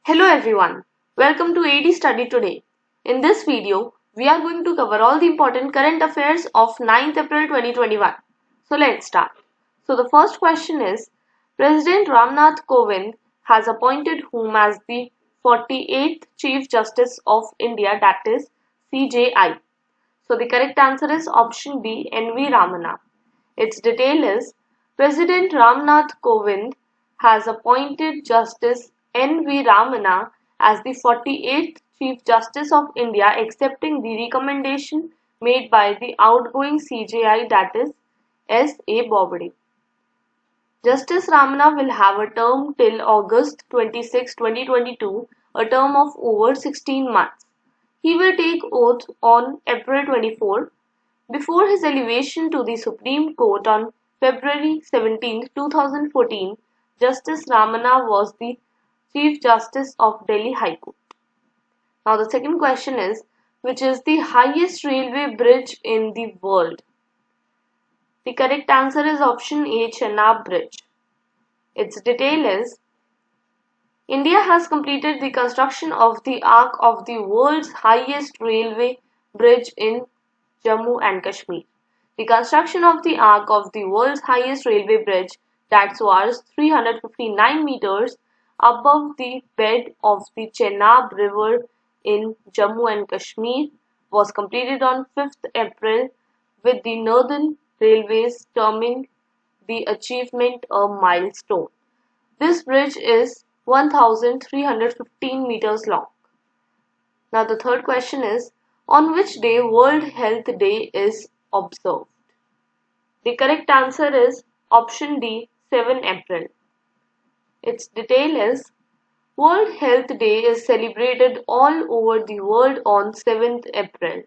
Hello everyone, welcome to AD Study Today. In this video, we are going to cover all the important current affairs of 9th April 2021. So let's start. So the first question is, President Ramnath Kovind has appointed whom as the 48th Chief Justice of India, that is CJI. So the correct answer is option B, N.V. Ramana. Its detail is, President Ramnath Kovind has appointed Justice N.V. Ramana as the 48th Chief Justice of India, accepting the recommendation made by the outgoing CJI, that is S.A. Bobde. Justice Ramana will have a term till August 26, 2022, a term of over 16 months. He will take oath on April 24. Before his elevation to the Supreme Court on February 17, 2014, Justice Ramana was the Chief Justice of Delhi High Court. Now the second question is, which is the highest railway bridge in the world? The correct answer is option A, Chenab Bridge. Its detail is, India has completed the construction of the arc of the world's highest railway bridge in Jammu and Kashmir. The construction of the arc of the world's highest railway bridge, that soars 359 meters above the bed of the Chenab River in Jammu and Kashmir, was completed on 5th April, with the Northern Railways terming the achievement a milestone. This bridge is 1,315 meters long. Now the third question is, on which day World Health Day is observed? The correct answer is option D, 7 April. Its detail is, World Health Day is celebrated all over the world on 7th April.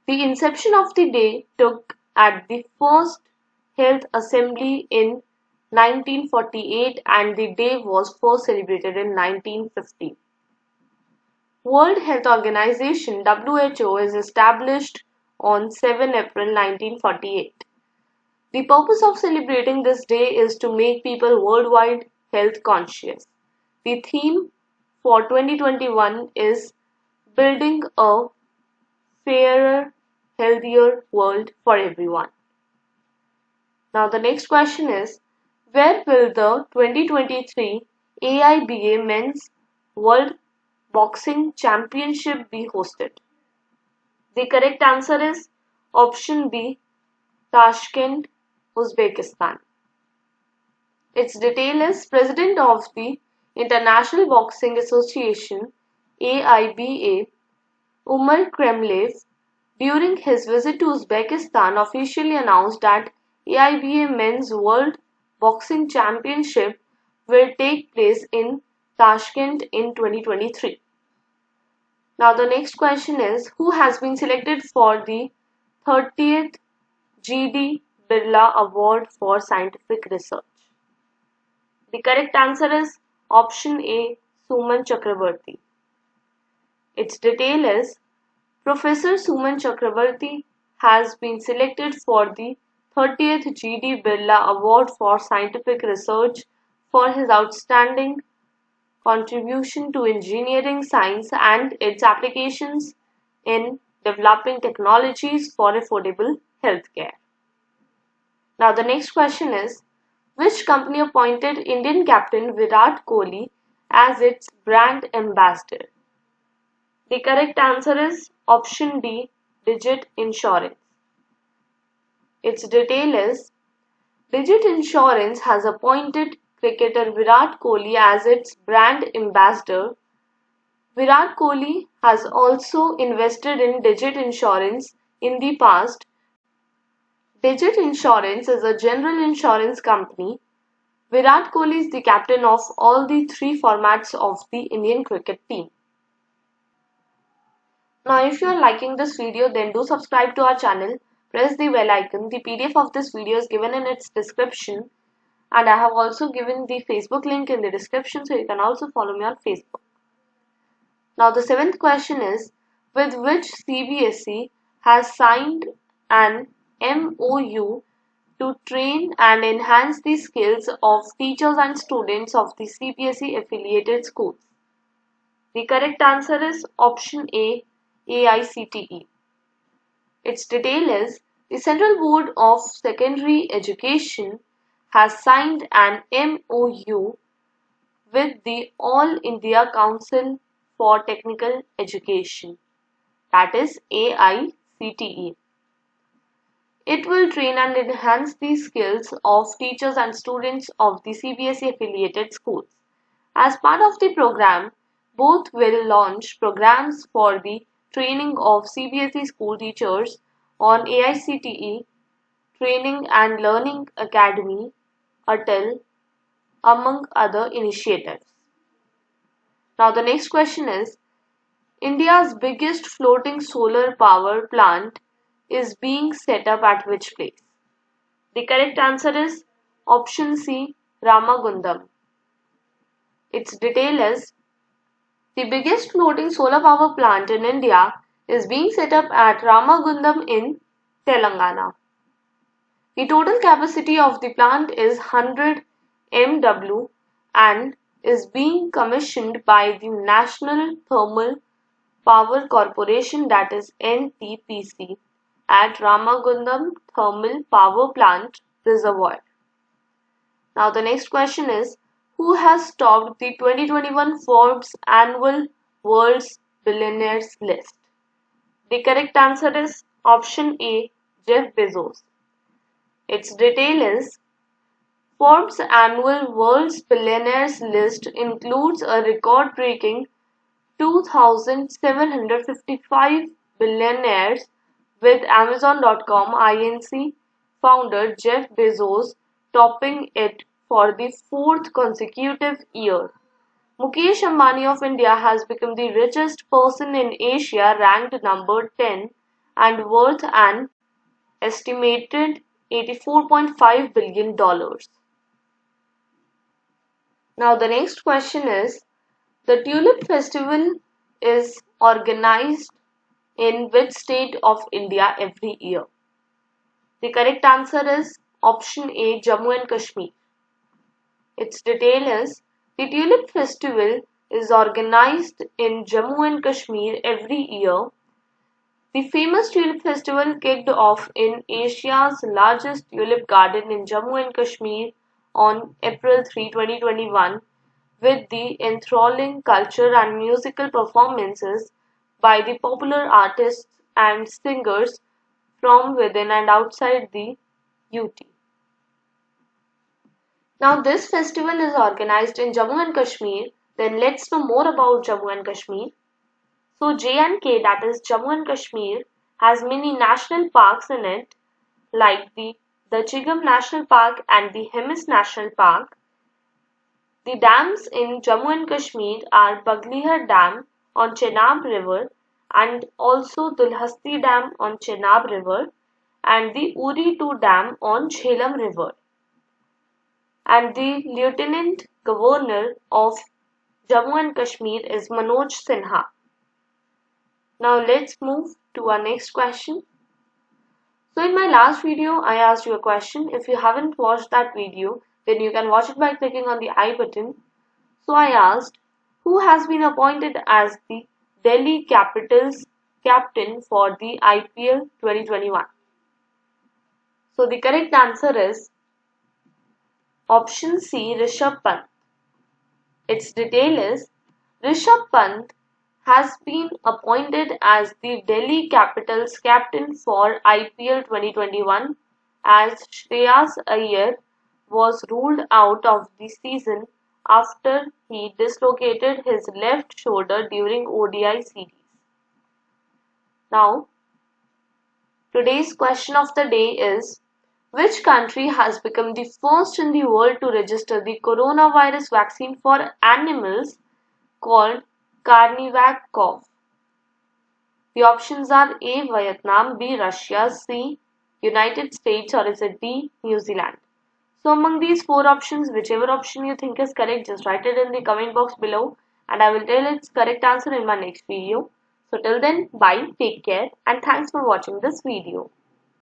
The inception of the day took at the first Health Assembly in 1948 and the day was first celebrated in 1950. World Health Organization (WHO) is established on 7 April 1948. The purpose of celebrating this day is to make people worldwide health conscious. The theme for 2021 is Building a Fairer, Healthier World for Everyone. Now the next question is, where will the 2023 AIBA Men's World Boxing Championship be hosted? The correct answer is option B, Tashkent, Uzbekistan. Its detail is, President of the International Boxing Association AIBA, Umar Kremlev, during his visit to Uzbekistan officially announced that AIBA Men's World Boxing Championship will take place in Tashkent in 2023. Now the next question is, who has been selected for the 30th G.D. Birla Award for Scientific Research? The correct answer is option A, Suman Chakrabarti. Its detail is, Professor Suman Chakrabarti has been selected for the 30th G.D. Birla Award for Scientific Research for his outstanding contribution to engineering science and its applications in developing technologies for affordable healthcare. Now the next question is, which company appointed Indian captain Virat Kohli as its brand ambassador? The correct answer is option D, Digit Insurance. Its detail is, Digit Insurance has appointed cricketer Virat Kohli as its brand ambassador. Virat Kohli has also invested in Digit Insurance in the past. Digit Insurance is a general insurance company. Virat Kohli is the captain of all the three formats of the Indian cricket team. Now if you are liking this video, then do subscribe to our channel, press the bell icon. The PDF of this video is given in its description, and I have also given the Facebook link in the description, so you can also follow me on Facebook. Now the seventh question is, with which CBSE has signed an MOU to train and enhance the skills of teachers and students of the CBSE affiliated schools? The correct answer is option A, AICTE. Its detail is the Central Board of Secondary Education has signed an MOU with the All India Council for Technical Education, that is AICTE. It will train and enhance the skills of teachers and students of the CBSE affiliated schools. As part of the program, both will launch programs for the training of CBSE school teachers on AICTE Training and Learning Academy, ATEL, among other initiatives. Now the next question is, India's biggest floating solar power plant is being set up at which place? The correct answer is option C, Ramagundam. Its detail is, the biggest floating solar power plant in India is being set up at Ramagundam in Telangana. The total capacity of the plant is 100 MW and is being commissioned by the National Thermal Power Corporation, that is NTPC, at Ramagundam Thermal Power Plant Reservoir. Now the next question is, who has topped the 2021 Forbes Annual World's Billionaires list? The correct answer is option A, Jeff Bezos. Its detail is, Forbes Annual World's Billionaires list includes a record-breaking 2,755 billionaires, with Amazon.com Inc. founder Jeff Bezos topping it for the fourth consecutive year. Mukesh Ambani of India has become the richest person in Asia, ranked number 10 and worth an estimated $84.5 billion. Now the next question is, the Tulip Festival is organized in which state of India every year? The correct answer is option A, Jammu and Kashmir. Its detail is, the Tulip Festival is organized in Jammu and Kashmir every year. The famous Tulip Festival kicked off in Asia's largest tulip garden in Jammu and Kashmir on April 3, 2021, with the enthralling culture and musical performances by the popular artists and singers from within and outside the UT. Now this festival is organized in Jammu and Kashmir. Then let's know more about Jammu and Kashmir. So J&K, that is Jammu and Kashmir, has many national parks in it, like the Chigam National Park and the Hemis National Park. The dams in Jammu and Kashmir are Baglihar Dam on Chenab River and also Dulhasti Dam on Chenab River and the Uri 2 Dam on Jhelum River. And the Lieutenant Governor of Jammu and Kashmir is Manoj Sinha. Now let's move to our next question. So in my last video, I asked you a question. If you haven't watched that video, then you can watch it by clicking on the I button. So I asked, who has been appointed as the Delhi Capitals captain for the IPL 2021? So the correct answer is option C, Rishabh Pant. Its detail is, Rishabh Pant has been appointed as the Delhi Capitals captain for IPL 2021 as Shreyas Iyer was ruled out of the season after he dislocated his left shoulder during ODI series. Now, today's question of the day is, which country has become the first in the world to register the coronavirus vaccine for animals called Carnivac-CoV? The options are A, Vietnam, B, Russia, C, United States, or is it D, New Zealand? So among these four options, whichever option you think is correct, just write it in the comment box below and I will tell its correct answer in my next video. So till then, bye, take care and thanks for watching this video.